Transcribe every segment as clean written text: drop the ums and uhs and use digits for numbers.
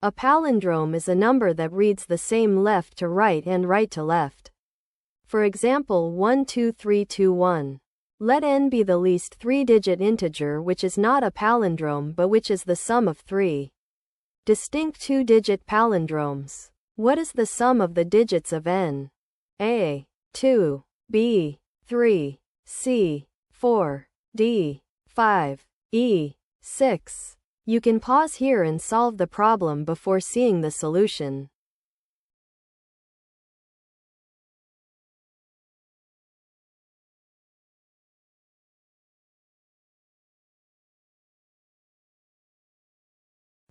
A palindrome is a number that reads the same left to right and right to left. For example, 12321. Let n be the least three-digit integer which is not a palindrome but which is the sum of three distinct two-digit palindromes. What is the sum of the digits of n? A. 2, B. 3, C. 4, D. 5, E. 6. You can pause here and solve the problem before seeing the solution.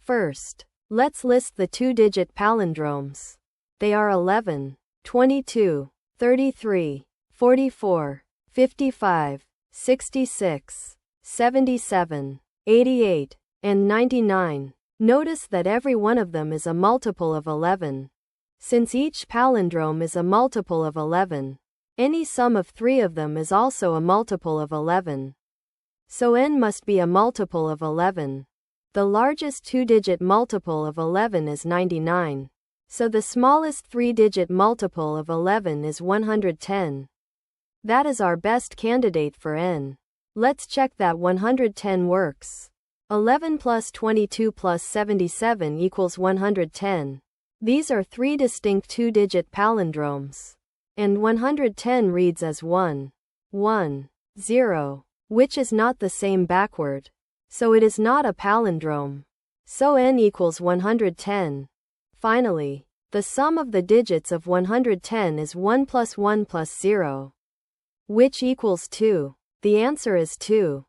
First, let's list the two-digit palindromes. They are 11, 22, 33, 44, 55, 66, 77, 88, and 99. Notice that every one of them is a multiple of 11. Since each palindrome is a multiple of 11, any sum of three of them is also a multiple of 11. So n must be a multiple of 11. The largest two-digit multiple of 11 is 99. So the smallest three-digit multiple of 11 is 110. That is our best candidate for n. Let's check that 110 works. 11 plus 22 plus 77 equals 110. These are three distinct two-digit palindromes. And 110 reads as 1, 1, 0, which is not the same backward. So it is not a palindrome. So n equals 110. Finally, the sum of the digits of 110 is 1 plus 1 plus 0, which equals 2. The answer is 2.